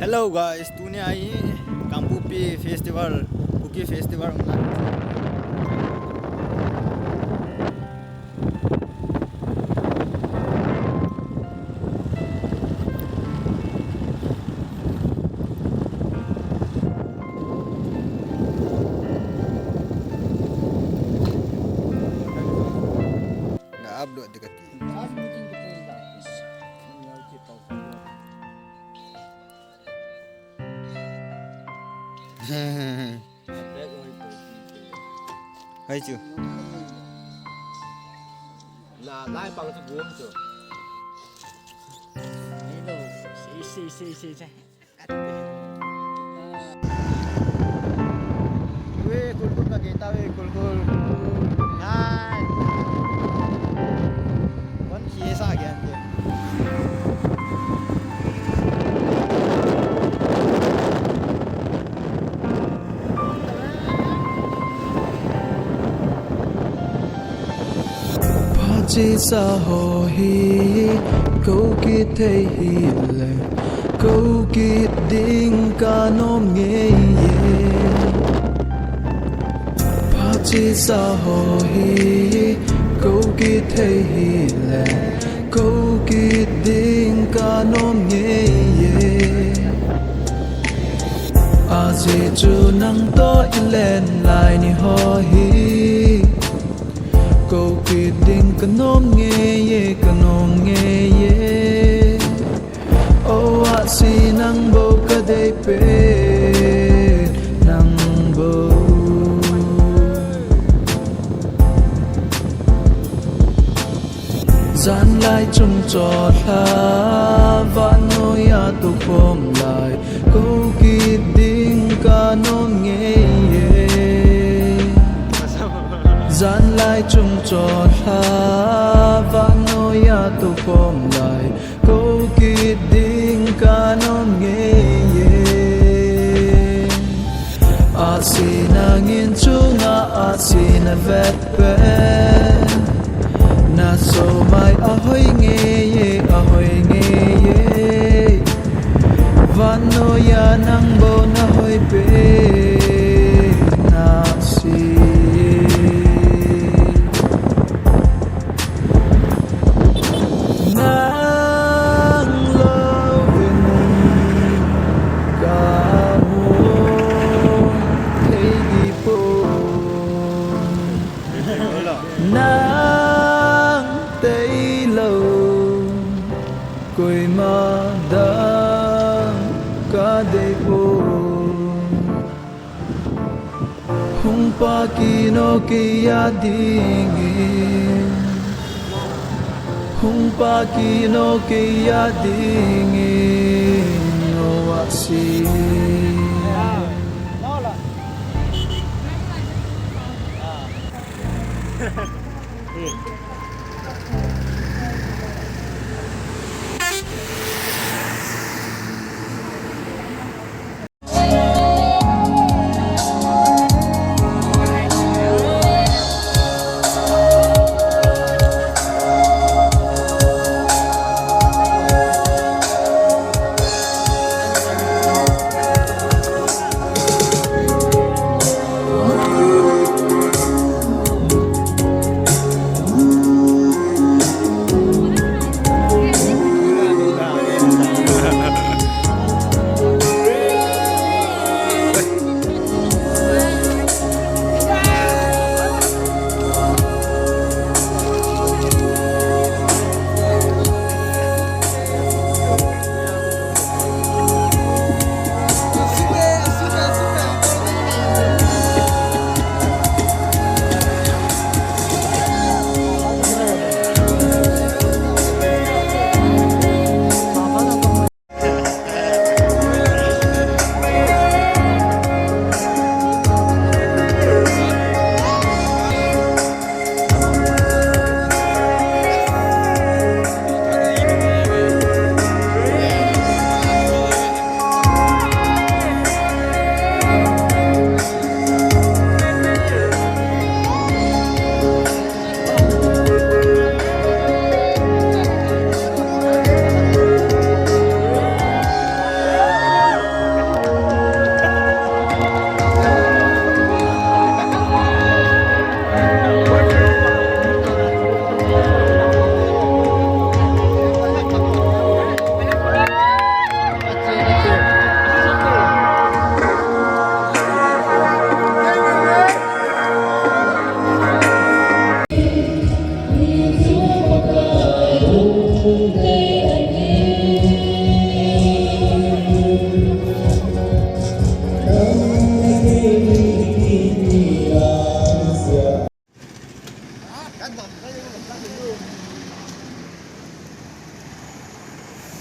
Hello guys, tune ai Kampupi festival, Cookie festival. Na upload dekat. Hay chưa? Là lai bằng cái buông chưa? Weh, kul na kita weh, kul. Hai. Wan khie sa kya ke? Chỉ sa hồ hi câu kít thấy hi lệ câu kít đinh ca nôm nghe ye chỉ sa hồ hi câu kít thấy hi lệ câu kít đinh ca nôm nghe ye a gì chu nang to lên lại ni ho hi câu kỳ đình cần ôm nghe ye ô ạ si nang bầu cả đây pe nang bầu gian lại trong trò tha vạn nỗi à tu khom lại câu kỳ đình cần ôm nghe ye gian lại chung trò tha vạn nỗi à tu khom lại câu kỳ đình ca non nghe ye a si na ngin chung a si na vet pe na so mai a hoi nghe ye vạn nỗi à nang bo na hoi pe na si nắng tây lâu cội mà đang cả đời phố hung pa kino kia dingin hung pa kino kia dingin no asi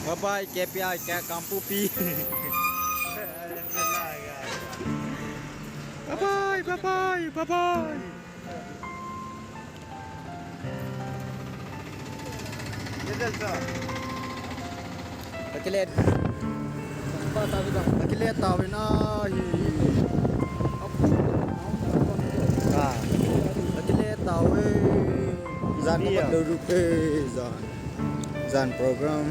Bye bye KPI ke Kampu P. Bye bye, bye bye, bye bye. Pakilit. Pakilit tawin ay. Pakilit tawin. Zan duduk Zan program.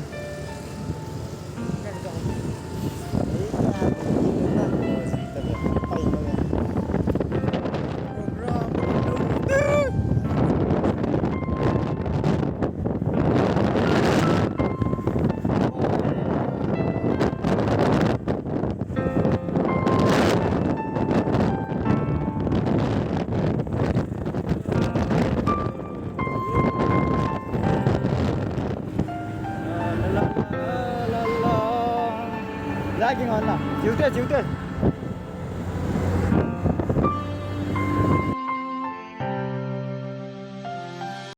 Lagi ngon lah. Chịu chưa?